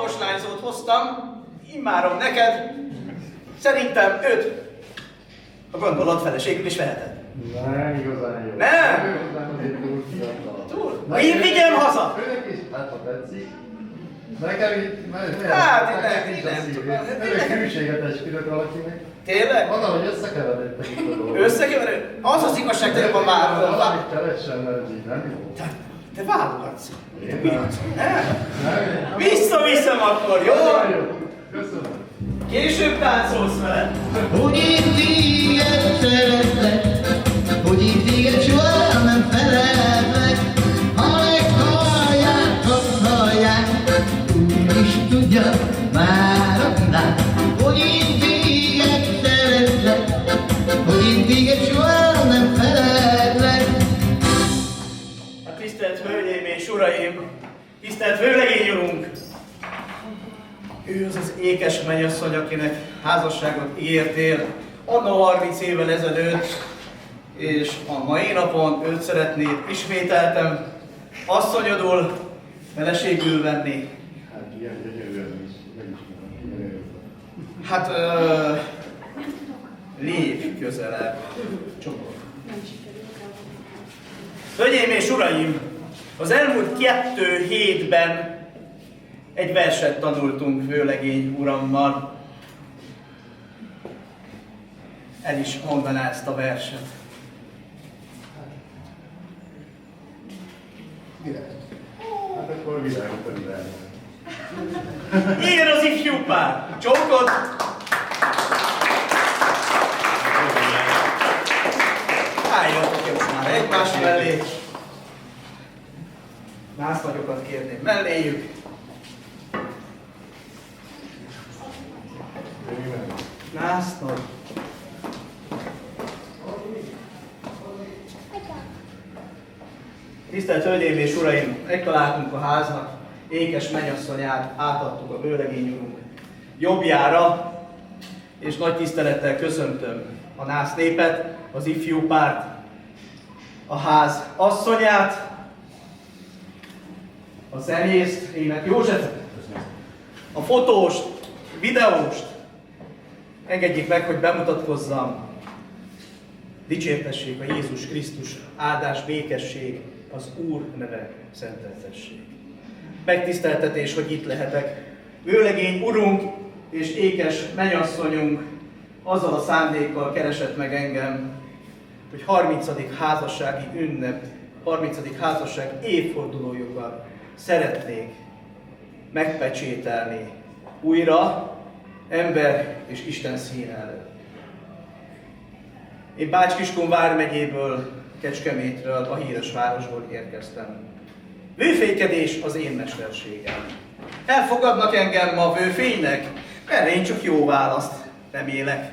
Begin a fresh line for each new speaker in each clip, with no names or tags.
magos lányzót hoztam, immárom neked. Szerintem őt a gondolat feleségül is veheted.
Nem igazán jó.
Nem?
Nem azért túl fiatal.
Túl? Én vigyem haza!
Őnek is, hát ha tetszik. Nekem itt,
Hát,
nem tudom. Önök hűséget esküdött valakinek.
Tényleg?
Valahogy összekeveredtek itt a dolgok.
Összekeverő? Az az igazság, te jobban vállalod.
Valamit keressen, mert így nem jó.
Te válogatsz.
Én nem.
Nem? Visszaviszem akkor, jó?
Nagyon jó. Köszönöm.
Később táncolsz vele.
Hogy én téged szeretlek, hogy én téged soha nem felejtlek. Ha meghallják, azt hallják, úgy is tudja már a világ. Hogy én téged szeretlek, hogy én téged soha nem felejtlek.
Hát tisztelt Hölgyeim és Uraim, tisztelt Vőlegény Urunk! Ő az az ékes mennyasszony, akinek házasságot ígértél anno 30 évvel ezelőtt, és a mai napon őt szeretnéd ismételtem asszonyodul, feleségül venni.
Hát ilyen gyönyörűen is megismerem.
Hát, lépj közelebb. Csoport. Hölgyeim és Uraim, az elmúlt 2 hétben egy verset tanultunk Vőlegény urammal. El is mondaná ezt a verset.
Virág. Hát akkor virágot a virág.
Ilyen az ifjú pár! Csókod! Álljatok jó már egymás mellé. Násznagyokat kérném melléjük. Násznak. Tisztelt Hölgyeim és Uraim, megtaláltunk a háznak ékes mennyasszonyát, átadtuk a Vőlegény Urunk jobbjára, és nagy tisztelettel köszöntöm a nász népet, az ifjú párt, a ház asszonyát, a zenészt, Németh Józsefet, a fotóst, videóst. Engedjék meg, hogy bemutatkozzam. Dicsértessék a Jézus Krisztus, áldás, békesség, az Úr neve szenteltessék. Megtiszteltetés, hogy itt lehetek. Vőlegény Urunk és ékes mennyasszonyunk azzal a szándékkal keresett meg engem, hogy 30. házassági ünnep, 30. házasság évfordulójukat szeretnék megpecsételni újra, ember és Isten színe előtt. Én Bács-Kiskun vármegyéből, Kecskemétről, a híres városból érkeztem. Vőfénykedés az én mesterségem. Elfogadnak engem ma vőfénynek? Erre én csak jó választ remélek.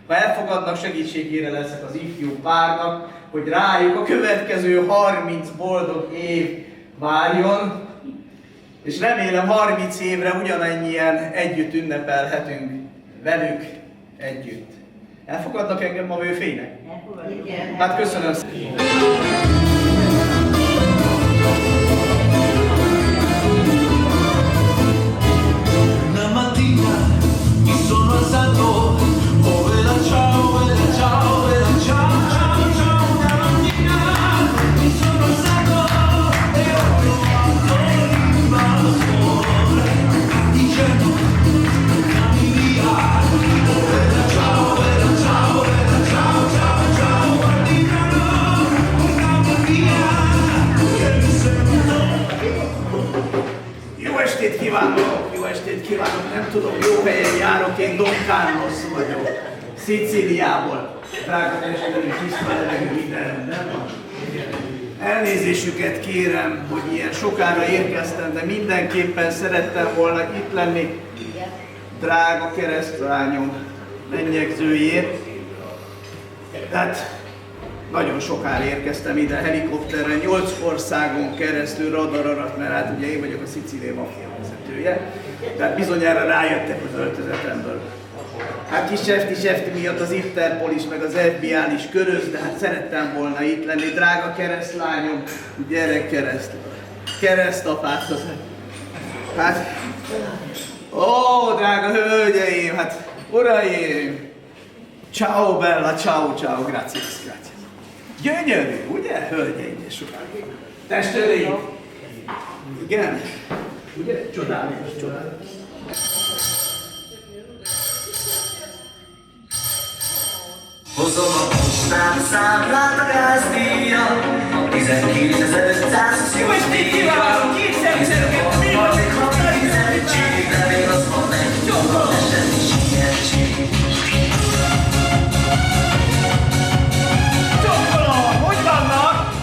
Ha elfogadnak, segítségére leszek az ifjú párnak, hogy rájuk a következő 30 boldog év várjon, és remélem 30 évre ugyanennyien együtt ünnepelhetünk velük együtt. Elfogadnak engem ma vőfénynek?
Igen.
Hát köszönöm szépen.
Una mattina mi sono alzato, oh bella ciao, bella ciao, bella ciao, ciao, ciao. Una mattina mi sono alzato e ho trovato l'invasore dicendo cammi via, oh bella ciao, bella ciao, bella ciao, ciao, ciao. Guardiano, cammi via, che mi sento.
Jó estét kívánok! Jó estét kívánok! Nem tudom, jó helyen járok, én Don Carlos vagyok. Szicíliából. Drága testvérem, tiszta levegő, minden rendben van? Elnézésüket kérem, hogy ilyen sokára érkeztem, de mindenképpen szerettem volna itt lenni. Drága keresztlányom mennyegzőjét. Tehát nagyon sokára érkeztem ide helikopterrel, 8 országon keresztül radar alatt, mert hát ugye én vagyok a Szicília maffia vezetője. Tehát bizonyára rájöttek az öltözetemből. Hát kis sefti miatt az Interpol is, meg az FBI is köröz, de hát szerettem volna itt lenni. Drága keresztlányom, gyere keresztapát között. Hát, ó, drága hölgyeim, hát, uraim! Ciao bella, ciao, ciao, gracias, gracias. Gyönyörű, ugye, hölgyeim és uraim? Testőreim! Igen? Ugye? Csodálatos, csodálatos.
Hozom a postám számlát a gázdíjat, 19.500
Jó estét kívánok! Kétszer-szerűen mi van?
Addig, ha fizetség, de még azt van neki, eset is ilyetség.
Csókolom! Hogy vannak?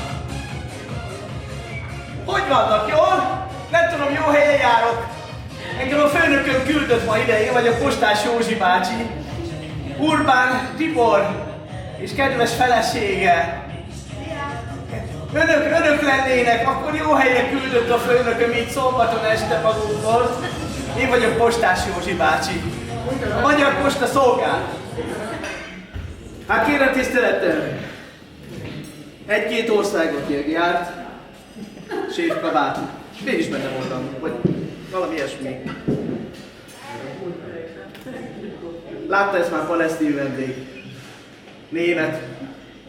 Hogy vannak? Jól? Nem tudom, jó helyen járok. Engem a főnököm küldött ma ide, én vagyok Postás Józsi bácsi. Urbán Tibor és kedves felesége. Önök lennének, akkor jó helyre küldött a főnököm így szombaton este magunkhoz. Én vagyok Postás Józsi bácsi. A Magyar Posta szolgál. Hát kérem tisztelettel, egy-két országot járt, séfkabát. Én is benne voltam, vagy valami ilyesmi. Látta ezt már palesztin vendég. Német,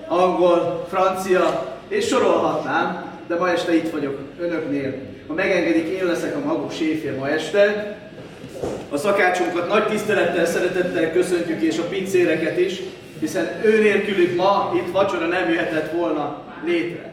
angol, francia, és sorolhatnám, de ma este itt vagyok önöknél. Ha megengedik, én leszek a maguk séfje ma este. A szakácsunkat nagy tisztelettel, szeretettel köszöntjük, és a pincéreket is, hiszen ő nélkülük ma itt vacsora nem jöhetett volna létre.